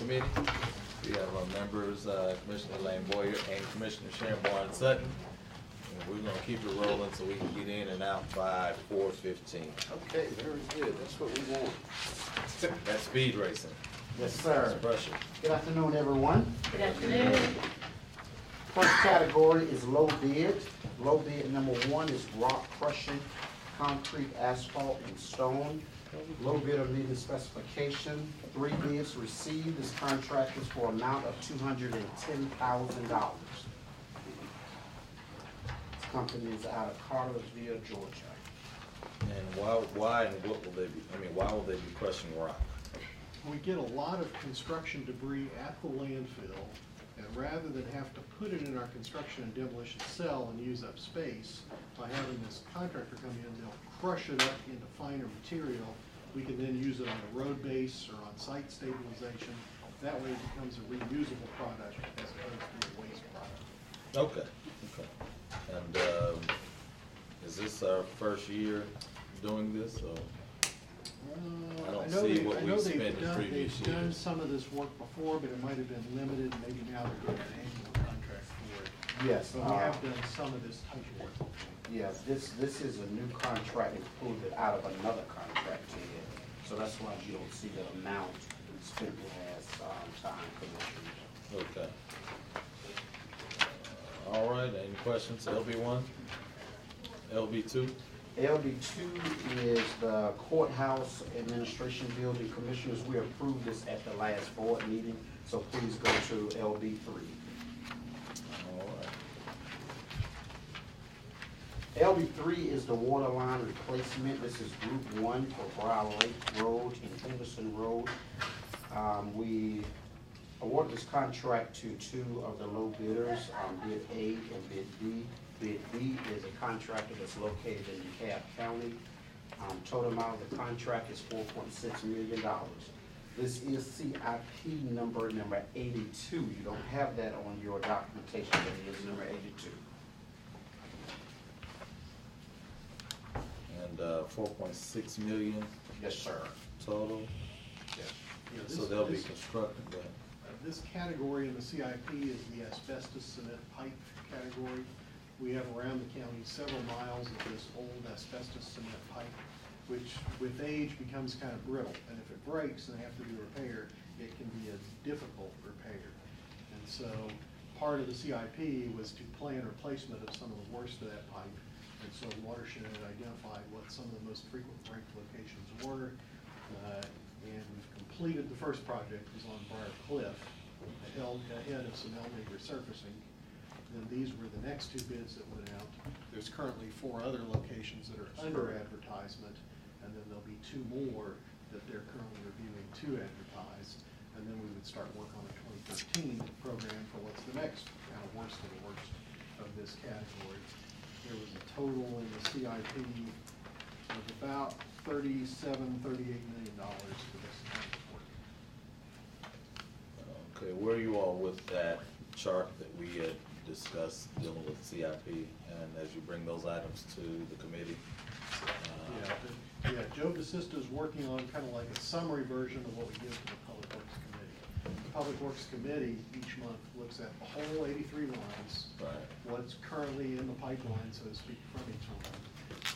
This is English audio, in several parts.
Committee. We have our members, Commissioner Lane Boyer and Commissioner Sharon Barnes Sutton. And we're gonna keep it rolling so we can get in and out by 4:15. Okay, very good. That's what we want. That's speed racing. Yes, sir. That's pressure. Good afternoon, everyone. Good afternoon. First category is low bid. Low bid number one is rock crushing, concrete, asphalt, and stone. Low bidder meeting specification. 3 bids received. This contract is for an amount of $210,000. This company is out of Cartersville, Georgia. And why and what will they be, why will they be crushing rock? We get a lot of construction debris at the landfill, and rather than have to put it in our construction and demolition cell and use up space, by having this contractor come in, they'll crush it up into finer material. We can then use it on a road base or on site stabilization. That way it becomes a reusable product as opposed to a waste product. Okay, okay. And is this our first year doing this, or? I don't see what we spent in previous They've done years. some of this work before, but it might have been limited. Maybe now they're doing an annual contract for it. Yes. But we have done some of this type of work. Yes, this is a new contract included out of another contract here. So that's why you don't see the amount spent last time, Commissioners. Okay. All right, any questions? LB1? LB2? LB2 is the courthouse administration building. Commissioners, we approved this at the last board meeting, so please go to LB3. All right. LB3 is the water line replacement. This is Group 1 for Briar Lake Road and Henderson Road. We awarded this contract to 2 of the low bidders, bid A and bid B. Bid B is a contractor that's located in DeKalb County. Total amount of the contract is $4.6 million. This is CIP number 82. You don't have that on your documentation, but it is number 82. And 4.6 million Yes, sir. total? Yes. Yeah, So they'll be constructing that. This category in the CIP is the asbestos cement pipe category. We have around the county several miles of this old asbestos cement pipe, which with age becomes kind of brittle. And if it breaks and they have to do a repair, it can be a difficult repair. And so part of the CIP was to plan replacement of some of the worst of that pipe. And so Watershed had identified what some of the most frequent break locations were. And we've completed the first project, was on Briar Cliff, ahead of some elevate resurfacing. Then these were the next 2 bids that went out. There's currently 4 other locations that are under advertisement, and then there'll be 2 more that they're currently reviewing to advertise. And then we would start work on a 2013 program for what's the next kind of worst of the worst of this category. There was a total in the CIP of about $38 million for this kind of work. Okay, where are you all with that chart that we had discussed dealing with CIP, and as you bring those items to the committee? Yeah, Joe DeSisto is working on kind of like a summary version of what we give to the Public Works Committee. The Public Works Committee each month looks at the whole 83 lines, Right. what's currently in the pipeline, so to speak, from each one.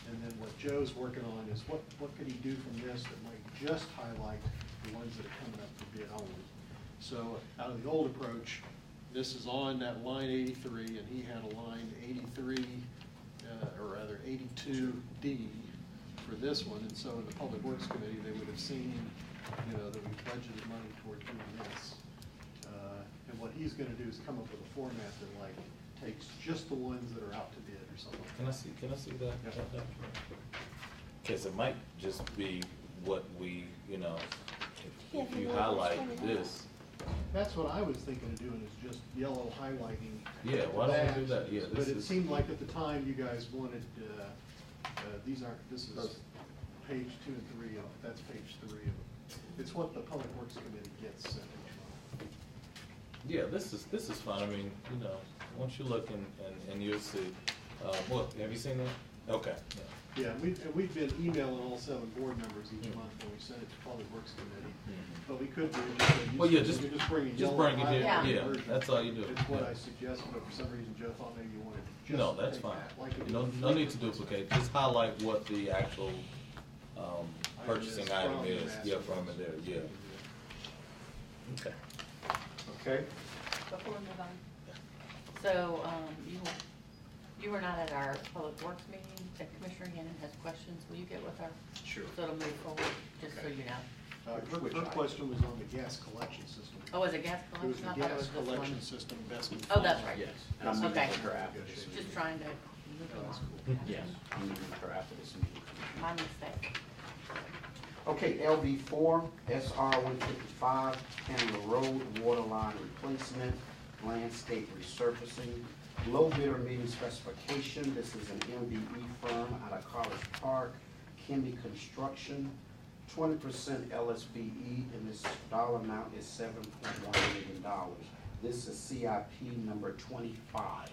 And then what Joe's working on is what could he do from this that might just highlight the ones that are coming up for bid only. So out of the old approach, this is on that line 83, and he had a line 83, or rather 82D for this one. And so in the Public Works Committee, they would have seen, that we budgeted money toward doing this. And what he's going to do is come up with a format that takes just the ones that are out to bid or something. Can I see that? Yeah. Because it might just be what we, Yeah, if you for highlight the- this. That's what I was thinking of doing, is just yellow highlighting. Yeah, why don't we do that? Yeah, But this it is. seemed like at the time you guys wanted, this is page 2 and 3 of, that's page 3 of, it's what the Public Works Committee gets sent each month. Yeah, this is fine. Once you look and you'll see. What, have you seen that? Okay, yeah. Yeah, we've been emailing all 7 board members each month when we send it to Public Works Committee. But we could do just a Well, yeah, you just bring a just yellow bring it here, highlighted yeah, version. that's all you do. It's what Yeah. I suggested, but for some reason Joe thought maybe you wanted to just No, that's take fine. that, like it No, is. no need to duplicate, just highlight what the actual, purchasing is item from the is, master yeah, from plan. it there, yeah. Okay. Okay, Before we move on. So, you were not at our Public Works meeting, if Commissioner Gannon has questions, will you get with her? sure. So it'll move forward, just so you know. Which Her item? question was on the gas collection system. Oh, is it gas It was collection? the I thought it gas was this collection one. system best in. Oh, that's right. Yes, and I'm meeting Okay. with her after this Just meeting. trying to move Oh, that's along. cool. Yes, I'm meeting with her after this meeting. My mistake. Okay, LV4, SR 155, Canada Road, water line replacement, landscape resurfacing. Low bidder meeting specification, this is an MBE firm out of College Park, Kimby Construction, 20% LSBE, and this dollar amount is $7.1 million. This is CIP number 25.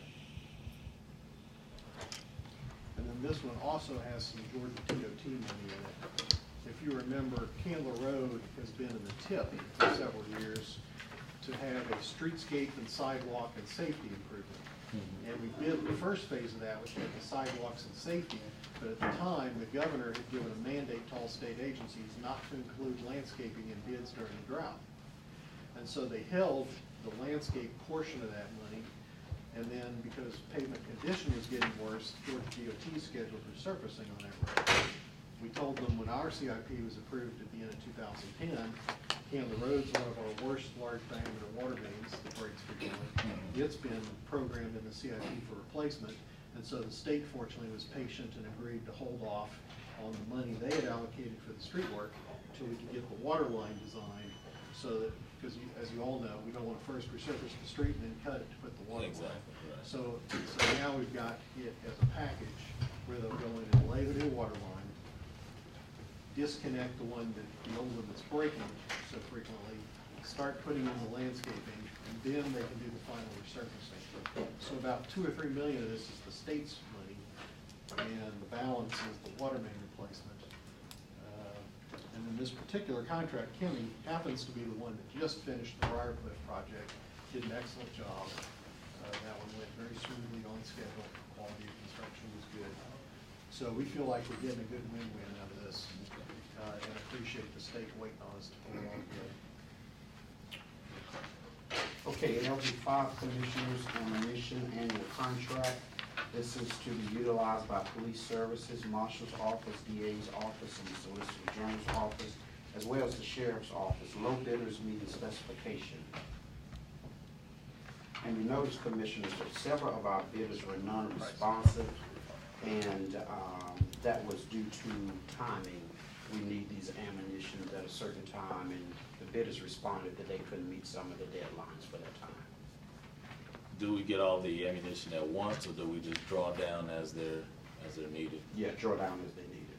And then this one also has some Georgia DOT money in it. If you remember, Candler Road has been in the tip for several years to have a streetscape and sidewalk and safety improvement. And we bid the first phase of that, which had the sidewalks and safety, but at the time, the governor had given a mandate to all state agencies not to include landscaping in bids during the drought. And so they held the landscape portion of that money, and then because pavement condition was getting worse, Georgia DOT scheduled resurfacing on that road. We told them when our CIP was approved at the end of 2010, Candler Road's one of our worst large diameter water mains that breaks frequently. It's been programmed in the CIP for replacement, and so the state fortunately was patient and agreed to hold off on the money they had allocated for the street work until we could get the water line designed, so that, because as you all know, we don't want to first resurface the street and then cut it to put the water line. Exactly, right. So now we've got it as a package where they'll go in and lay the new water line, disconnect the old one that's breaking so frequently, start putting in the landscaping, and then they can do the final resurfacing. So about $2 or $3 million of this is the state's money, and the balance is the water main replacement. And then this particular contract, Kimmy, happens to be the one that just finished the Briarcliff project, did an excellent job. That one went very smoothly on schedule, quality of construction was good. So we feel like we're getting a good win-win out of this, and appreciate the state waiting on us to pull along good. Okay, LV5 Commissioners Ammunition Annual Contract. This is to be utilized by police services, marshal's office, DA's office, and the solicitor general's office, as well as the sheriff's office. Low bidders meeting specification. And you notice, Commissioners, that several of our bidders were non-responsive, and that was due to timing. We need these ammunitions at a certain time, and the bidders responded that they couldn't meet some of the deadlines for that time. Do we get all the ammunition at once, or do we just draw down as they're needed? Yeah, draw down as they need it.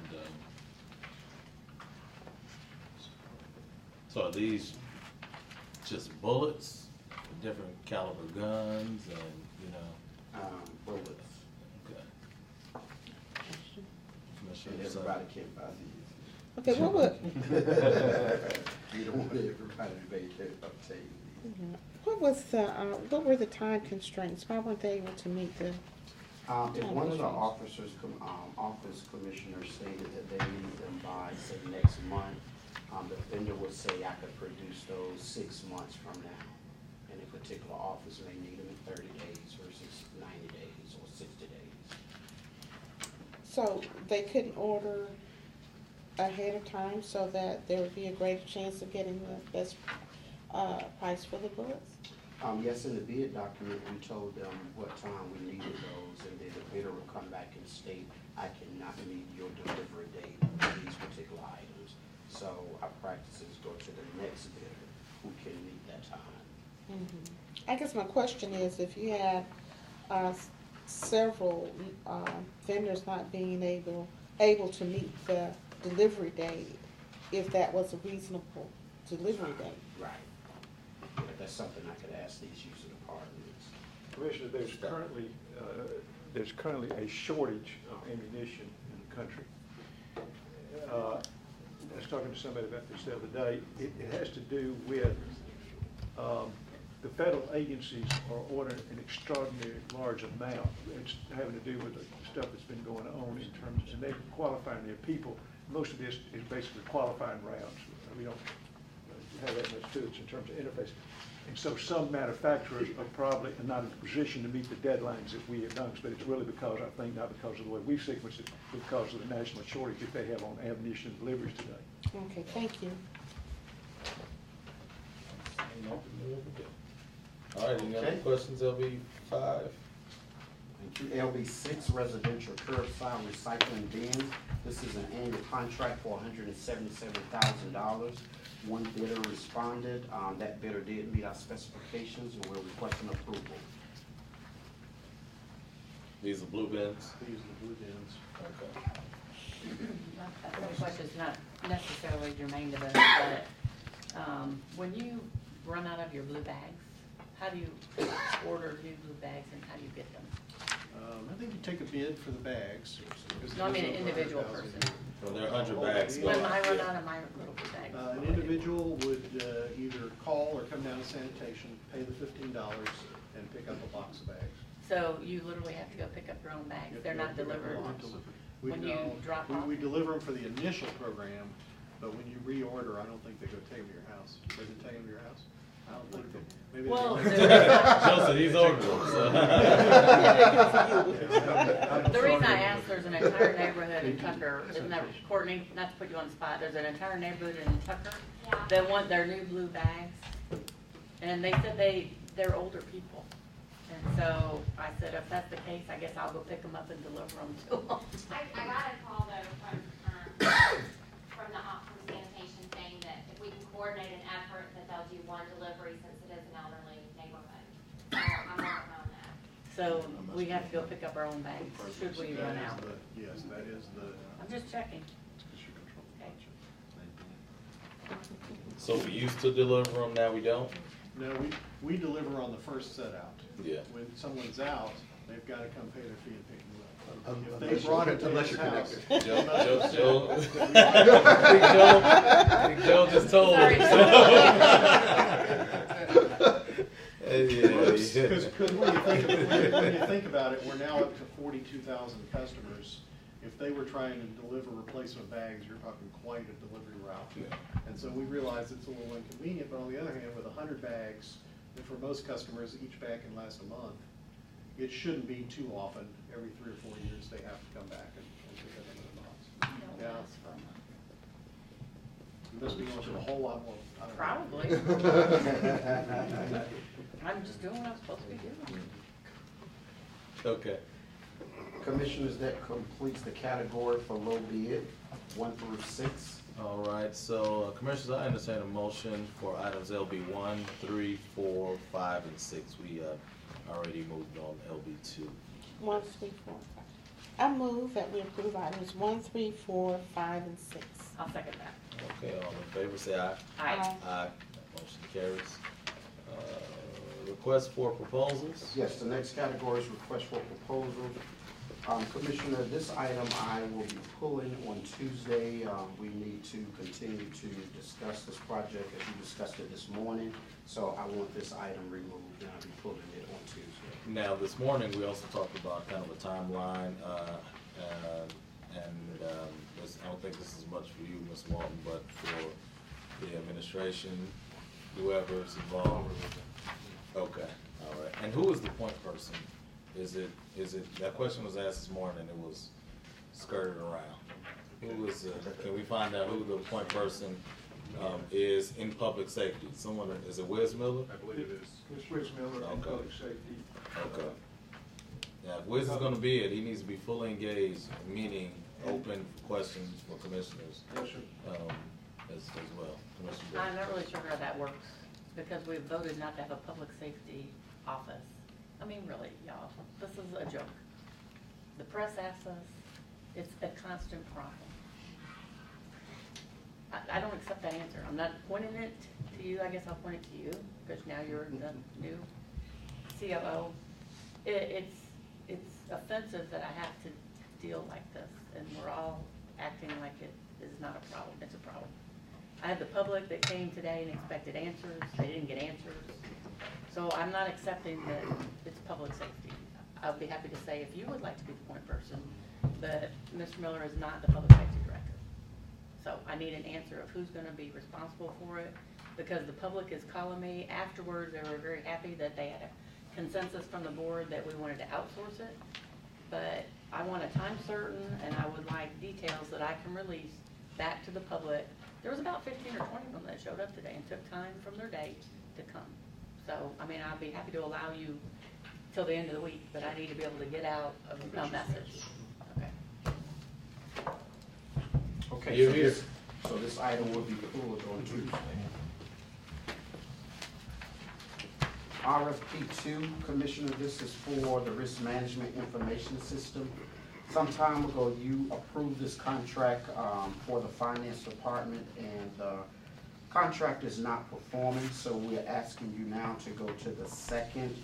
And, so are these just bullets, different caliber guns, and, you know? Bullets. Okay. Commissioner And Sutton? everybody can't buy these. Okay, what would, You don't want everybody to obtain these. what were the time constraints? Why weren't they able to meet the, If one of the officers, office commissioners stated that they need them by, say, next month, the vendor would say, I could produce those 6 months from now. And a particular office may need them in 30 days versus 90 days or 60 days. so they couldn't order ahead of time so that there would be a greater chance of getting the best price for the bullets? Yes, in the bid document, we told them what time we needed those, and then the bidder would come back and state, I cannot meet your delivery date for these particular items. So our practices go to the next bidder who can meet that time. I guess my question is, if you had several vendors not being able to meet the delivery date, if that was a reasonable delivery date? Right. But that's something I could ask these user departments. Commissioner, there's currently a shortage of ammunition in the country. I was talking to somebody about this the other day. It has to do with the federal agencies are ordering an extraordinary large amount. It's having to do with the stuff that's been going on in terms, and they're qualifying their people. Most of this is basically qualifying rounds. We don't have that much to it in terms of interface. And so some manufacturers are probably not in a position to meet the deadlines that we announced, but it's really because, I think, not because of the way we've sequenced it, but because of the national shortage that they have on ammunition deliveries today. Okay, thank you. All right, any other Okay. questions, LB5? Thank you. LB6, residential curbside recycling bins. This is an annual contract for $177,000. One bidder responded. That bidder did meet our specifications, and we're requesting approval. These are blue bins? These are the blue bins. Okay. My question's not necessarily germane to this, but, when you run out of your blue bags, how do you order new blue bags and how do you get them? I think you take a bid for the bags. No, I mean an individual person. Well, there are 100 bags. When I run out of my little blue bags. An individual would either call or come down to sanitation, pay the $15, and pick up a box of bags. So you literally have to go pick up your own bags, they're not delivered when you drop off? We deliver them for the initial program, but when you reorder, I don't think they go take them to your house. They can take them to your house? I don't think they, maybe they. Well, Joseph, he's ordered them, so. the reason I asked, there's an entire neighborhood in Tucker, isn't that, Courtney, not to put you on the spot, there's an entire neighborhood in Tucker that want their new blue bags. And they said they're older people. And so I said, if that's the case, I guess I'll go pick them up and deliver them to them. I got a call though from sanitation saying that if we can coordinate an effort, that they'll do one delivery since it is an elderly neighborhood. So I'm working on that. So we have to go pick up our own bags, should we run out? Yes, that is the. I'm just checking. Okay. So we used to deliver them, now we don't? No, we deliver on the first set out. Yeah. When someone's out, they've got to come pay their fee and pick them up. If Unless they brought it to unless his you're house. Joe Big Joe just told Sorry. him. Because when you think about it, we're now up to 42,000 customers. If they were trying to deliver replacement bags, you're talking quite a delivery route. Yeah. And so we realize it's a little inconvenient, but on the other hand, with 100 bags, and for most customers, each bag can last a month, it shouldn't be too often. Every 3 or 4 years, they have to come back and pick up another box. You don't Yeah. last for a month. You must be going through a whole lot more. I don't know. Probably. I'm just doing what I'm supposed to be doing. Okay. Commissioners, that completes the category for low bid, 1 through 6. All right, so Commissioners, I understand a motion for items LB 1, 3, 4, 5, and 6. We already moved on LB 2. 1, 3, 4, 5. I move that we approve items 1, 3, 4, 5, and 6. I'll second that. Okay, all in favor, say aye. Aye. Aye. That motion carries. Request for proposals? Yes, the next category is request for proposals. Commissioner, this item I will be pulling on Tuesday. We need to continue to discuss this project as we discussed it this morning. So I want this item removed, and I'll be pulling it on Tuesday. Now, this morning, we also talked about kind of a timeline, I don't think this is much for you, Ms. Walton, but for the administration, whoever's involved. Okay, all right. And who is the point person? Is it, that question was asked this morning, it was skirted around. Who is, can we find out who the point person is in public safety? Someone, is it Wes Miller? I believe it is. Ms. Rich Miller, Okay. Public Safety. Okay. Yeah, if Wiz is gonna be it, he needs to be fully engaged, meaning open questions for commissioners, Yes, sir. as well. Commissioner I'm Brooks. not really sure how that works, because we voted not to have a public safety office. I mean, really, y'all, this is a joke. The press asks us, it's a constant problem. I don't accept that answer. I'm not pointing it to you, I guess I'll point it to you, because now you're the new COO. It's offensive that I have to deal like this, and we're all acting like it is not a problem. It's a problem. I had the public that came today and expected answers. They didn't get answers. So I'm not accepting that it's public safety. I'll be happy to say if you would like to be the point person, but Mr. Miller is not the public safety director. So I need an answer of who's gonna be responsible for it, because the public is calling me afterwards. They were very happy that they had a consensus from the board that we wanted to outsource it. But I want a time certain, and I would like details that I can release back to the public. There was about 15 or 20 of them that showed up today and took time from their day to come. So, I mean, I'd be happy to allow you till the end of the week, but I need to be able to get out a message. Okay. Okay, You're so here. this item will be pulled on Tuesday. RFP 2, Commissioner, this is for the Risk Management Information System. Some time ago, you approved this contract for the Finance Department, and the contract is not performing, so we're asking you now to go to the second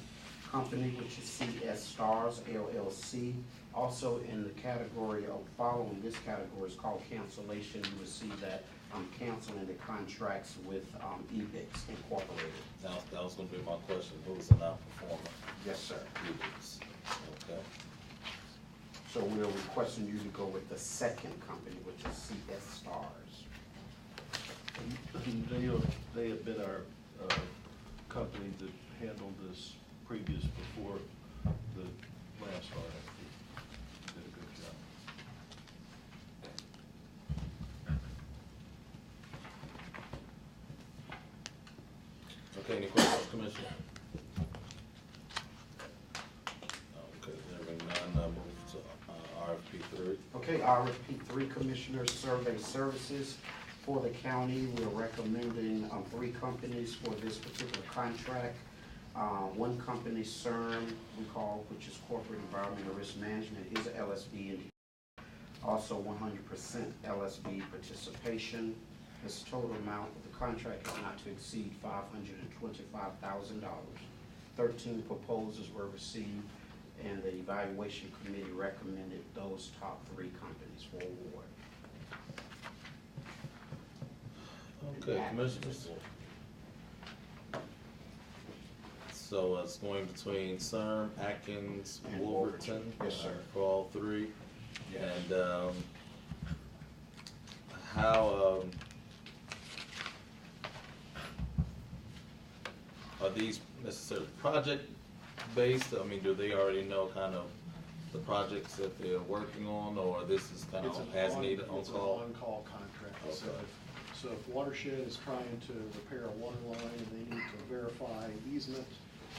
company, which is CS Stars LLC. Also in the category of following this category is called cancellation. You will see that I'm canceling the contracts with EBIX Incorporated. That was gonna be my question. Who's the non-performer? Yes, sir. EBIX. Okay. So we're requesting you to go with the second company, which is CS Stars. They have been our company that handled this previous before the last RFP. Did a good job. Okay, any questions, Commissioner? Okay, there being none, I move to RFP 3. Okay, RFP 3, Commissioner, Survey Services for the county. We're recommending 3 companies for this particular contract. One company, CERN, which is Corporate Environmental Risk Management, is LSB, and also 100% LSB participation. This total amount of the contract is not to exceed $525,000. 13 proposals were received, and the evaluation committee recommended those top 3 companies for award. Okay, Commissioners. So it's going between CERN, Atkins, And Wolverton. Yes, sir. For all 3. Yes. And how are these necessarily project-based? I mean, do they already know kind of the projects that they're working on, or this is kind of as needed on It's an call? on-call contract. So Okay. so if Watershed is trying to repair a water line and they need to verify easement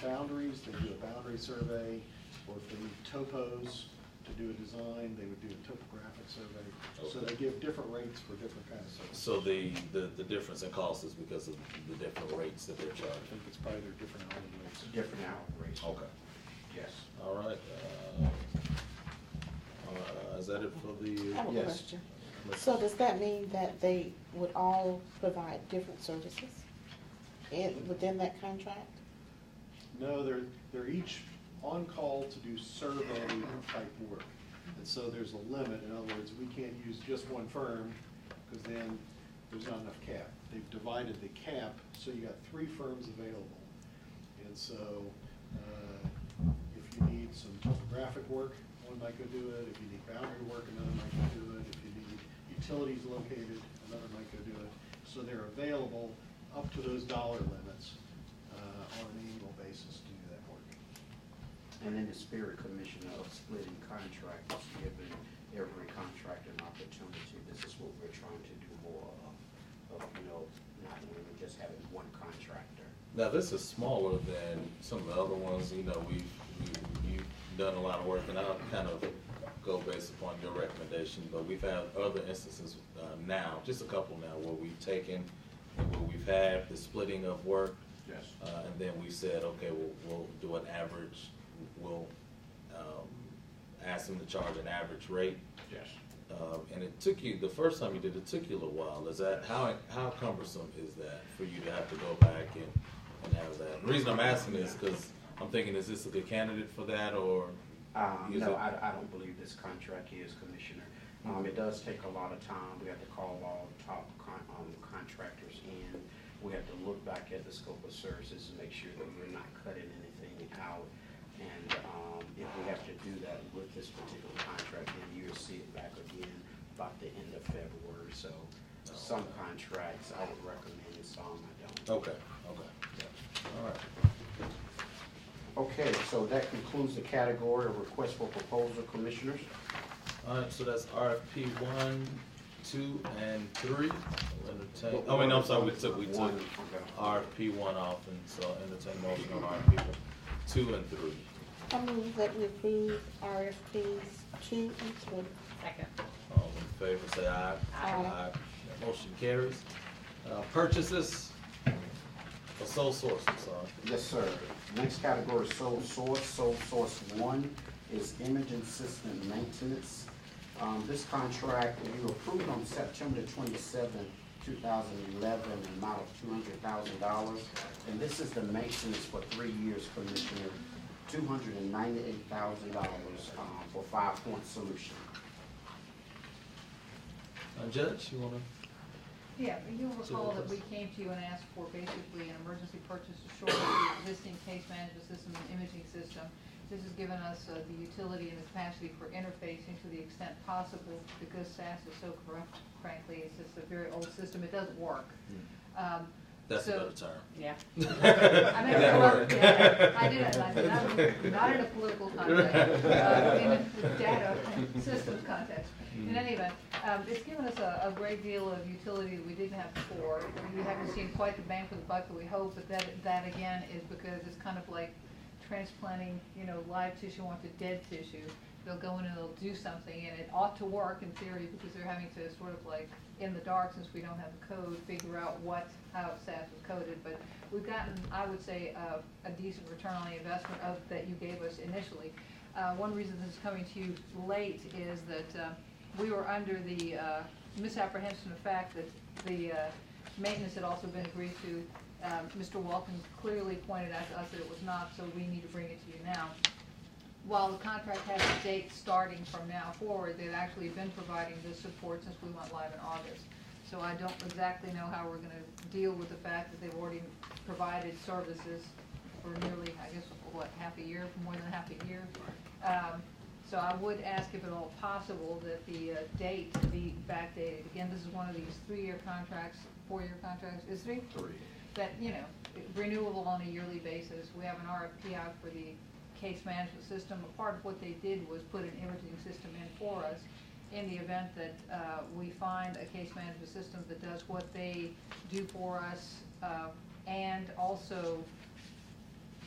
boundaries, they do a boundary survey, or if they need topos to do a design, they would do a topographic survey. So Okay. they give different rates for different kinds of services. So the difference in cost is because of the different rates that they're I charging? think it's probably their different hourly rates. Different hour rates. Okay. Yes. All right. Is that it for the? I have a Yes. question. So does that mean that they would all provide different services within that contract? No, they're each on call to do survey type work. And so there's a limit. In other words, we can't use just one firm, because then there's not enough cap. They've divided the cap, so you got 3 firms available. And so if you need some topographic work, one might go do it. If you need boundary work, another might go do it. If you need utilities located, another might go do it. So they're available up to those dollar limits on an annual basis to do that work. And then the Spirit Commissioner of splitting contracts, giving every contractor an opportunity. This is what we're trying to do more of, not only just having one contractor. Now, this is smaller than some of the other ones. You've done a lot of work, and I'll kind of go based upon your recommendation, but we've had other instances now, just a couple now, where we've taken and where we've had the splitting of work. Yes. And then we said, okay, we'll do an average, we'll ask them to charge an average rate. Yes. And it took you, the first time you did it took you a little while. Is that, how cumbersome is that for you to have to go back and have that? The reason I'm asking is because I'm thinking, is this a good candidate for that, or? is No, it- I don't believe this contract is, Commissioner. It does take a lot of time. We have to call all top contractors in. We have to look back at the scope of services and make sure that we're not cutting anything out. And if we have to do that with this particular contract, then you'll see it back again about the end of February. So some contracts I would recommend, some I don't. Okay, all right. Okay, so that concludes the category of request for proposal, Commissioners. All right, so that's RFP 1, 2, and 3. I'll entertain, I mean, I'm sorry, we took RFP 1 off, and so I'll entertain motion on RFP 2 and 3. I move that we approve RFPs 2 and 3. Second. All in favor, say aye. Aye. That motion carries. Purchases for sole source, I'm sorry. Yes, sir. Next category is sole source. Sole source 1 is imaging system maintenance. This contract, you approved on September 27, 2011, an amount of $200,000. And this is the maintenance for 3 years, Commissioner, $298,000 for 5-point solution. Judge, you wanna? Yeah, but you'll recall that we came to you and asked for basically an emergency purchase to shore up the existing case management system and imaging system. This has given us the utility and the capacity for interfacing to the extent possible, because SAS is so corrupt, frankly. It's just a very old system. It doesn't work. That's a So- better term. Yeah. I mean, corrupt, yeah, I did it, not in a political context, in a data systems context. In any event, it's given us a great deal of utility that we didn't have before. We haven't seen quite the bang for the buck that we hope, but that again is because it's kind of like transplanting, live tissue onto dead tissue. They'll go in and they'll do something, and it ought to work in theory, because they're having to sort of like, in the dark, since we don't have the code, figure out how SAS was coded. But we've gotten, I would say, a decent return on the investment that you gave us initially. One reason this is coming to you late is that we were under the misapprehension of fact that the maintenance had also been agreed to. Mr. Walton clearly pointed out to us that it was not, so we need to bring it to you now. While the contract has a date starting from now forward, they've actually been providing this support since we went live in August. So I don't exactly know how we're going to deal with the fact that they've already provided services for nearly, I guess, half a year, more than half a year. So I would ask if at all possible that the date be backdated. Again, this is one of these 3-year contracts, 4-year contracts, is 3? 3. That, renewable on a yearly basis. We have an RFP out for the case management system. A part of what they did was put an imaging system in for us in the event that we find a case management system that does what they do for us and also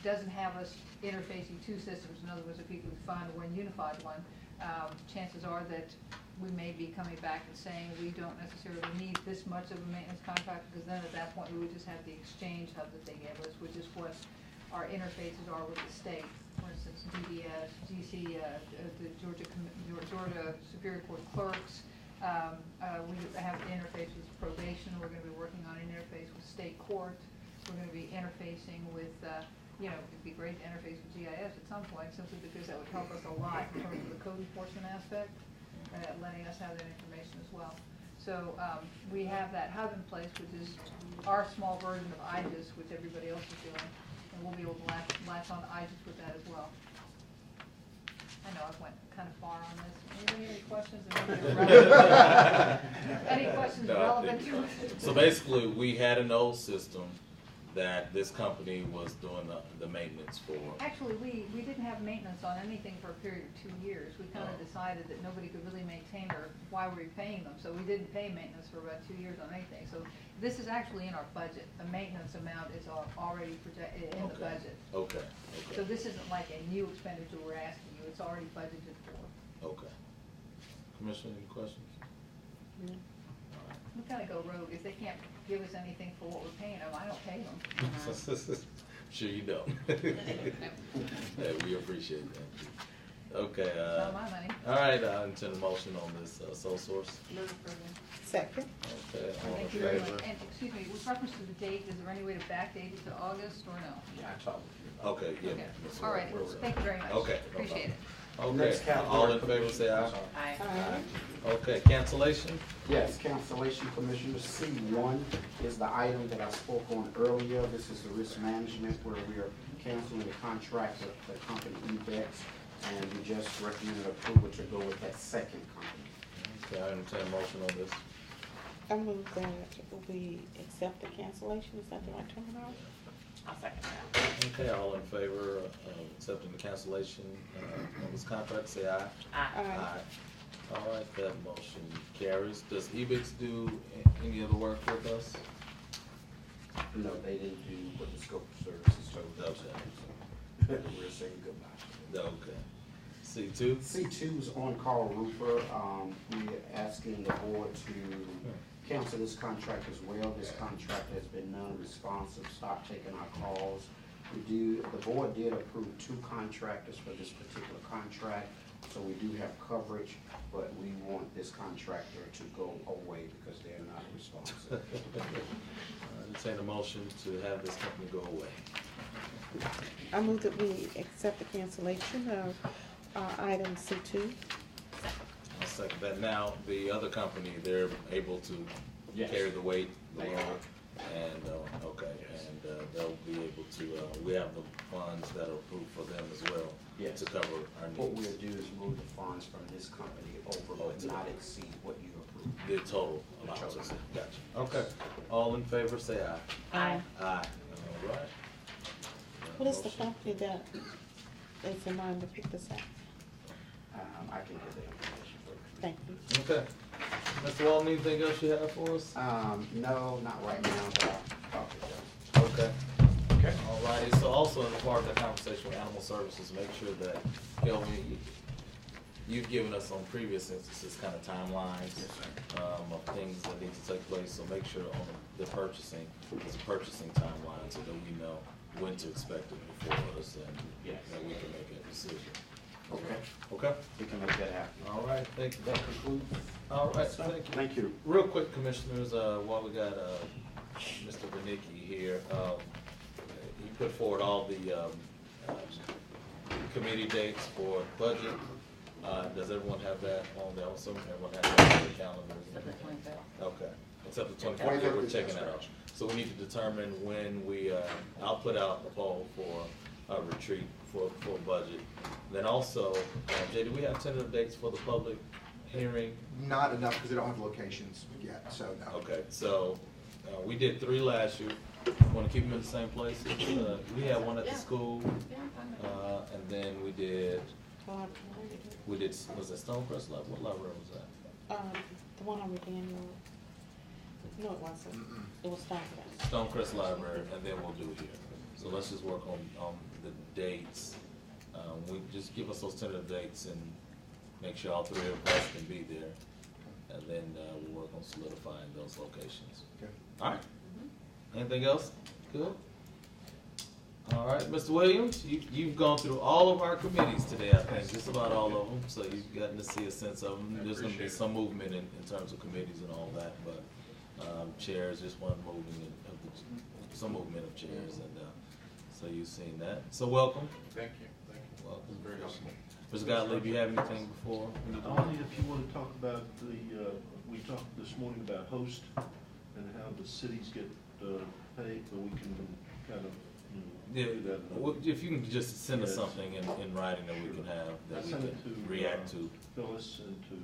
doesn't have us interfacing 2 systems. In other words, if we could find one unified one, chances are that we may be coming back and saying we don't necessarily need this much of a maintenance contract, because then at that point we would just have the exchange hub that they gave us, which is what our interfaces are with the state. For instance, DBS, DC, the Georgia Superior Court clerks. We have an interface with probation. We're going to be working on an interface with state court. We're going to be interfacing with, it'd be great to interface with GIS at some point, simply because that would help us a lot in terms of the code enforcement aspect, letting us have that information as well. So we have that hub in place, which is our small version of IGIS, which everybody else is doing. And we'll be able to latch on to IGIS with that as well. I know I went kind of far on this. Anybody have any questions? Any questions relevant to it? So basically, we had an old system that this company was doing the maintenance for. Actually, we didn't have maintenance on anything for a period of 2 years. We kind of decided that nobody could really maintain, or why were we paying them? So we didn't pay maintenance for about 2 years on anything. So this is actually in our budget. The maintenance amount is already projected in the budget. Okay. So this isn't like a new expenditure we're asking you. It's already budgeted for. Okay. Commissioner, any questions? No. We kind of go rogue. If they can't give us anything for what we're paying them, I don't pay them. Sure you don't. Yeah, we appreciate that. Okay. It's not my money. All right, I intend a motion on this sole source. Move approval. Second. All in Okay, all in Thank you very favor? much. And, excuse me, with reference to the date, is there any way to backdate it to August or no? Yeah, I talked with you about Okay, yeah. Okay, Mr. all right, Ward. thank you very much. Okay, no Appreciate it. Okay, Next category, all in favor, say aye. Aye. Aye. Okay, cancellation? Yes, cancellation, Commissioner. C1 is the item that I spoke on earlier. This is the risk management where we are canceling the contract with the company EBEX, and we just recommended approval to go with that second company. Okay, I entertain a motion on this. I move that we accept the cancellation, is that the right terminology? I'll second that. Okay, all in favor of accepting the cancellation on this contract, say aye. Aye. All right, that motion carries. Does EBIX do any other work with us? No, they didn't do what the scope of services told us. So we're saying goodbye. Okay. C2? C2 is on-call roofer. We're asking the board to cancel this contract as well. This contract has been non-responsive, stopped taking our calls. The board did approve 2 contractors for this particular contract, so we do have coverage, but we want this contractor to go away because they're not responsive. I entertain a motion to have this company go away. I move that we accept the cancellation of item C2. I'll second that. Now, the other company, they're able to Yes. carry the weight, the They load, are. and, okay, and they'll be able to, we have the funds that are approved for them as well Yes. to cover our What needs. we'll do is move the funds from this company over, but not exceed what you approved. The total allowances. Gotcha. Okay. All in favor, say aye. Aye. Aye. All right. What is the Motion. company that is in mind to pick this up? I can get the information for you. Thank you. Okay. Mr. Walton, anything else you have for us? No, not right now, but I'll talk to you. Okay. Okay. All righty, so also in part of the conversation with Animal Services, make sure that, Kelvin, you've given us on previous instances kind of timelines of things that need to take place, so make sure on the purchasing, it's a purchasing timeline so that we know when to expect it before us and Yes. that we can make a decision. Okay. Okay? We can make that happen. All right, thank you. That concludes. All right, thank you. Thank you. Real quick, Commissioners, while we got Mr. Bernicki here, he put forward all the committee dates for budget. Does everyone have that on there? Also, everyone has that on their calendar? Except the 25th. Okay, except the 24th, we're checking that out. So we need to determine when we, I'll put out the poll for a retreat for budget. Then also, Jay, do we have tentative dates for the public hearing? Not enough because they don't have locations yet, so no. Okay, so, we did 3 last year. Want to keep them in the same place? We had one at the school, Yeah, I'm fine with that. and then we did, was it Stonecrest Library? What library was that? The one on Virginia Road. No, it wasn't. It was Stonecrest. Stonecrest Library, and then we'll do here. So let's just work on the dates. We just give us those tentative dates and make sure all 3 of us can be there. And then we'll work on solidifying those locations. Okay. All right. Anything else? Good. All right, Mr. Williams, you've gone through all of our committees today, I think, just about all of them. So you've gotten to see a sense of them. There's going to be some movement in terms of committees and all that, but chairs, just one moving some movement of chairs, and so you've seen that. So welcome. Thank you, thank you. Welcome. Very helpful. Mr. Gottlieb, you have anything before? Only if you want to talk about we talked this morning about host and how the cities get paid, but we can kind of, Yeah, do that. well, if you can just send us Yes. something in writing that we can have, I that we sent can it to react to. Phyllis and to.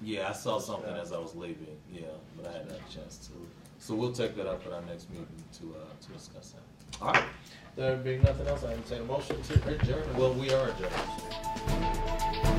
Yeah, I saw something as I was leaving, yeah, but I hadn't had a chance to. So we'll take that up at our next meeting to discuss that. All right, there being nothing else, I entertain a motion to adjourn. Well, we are adjourned.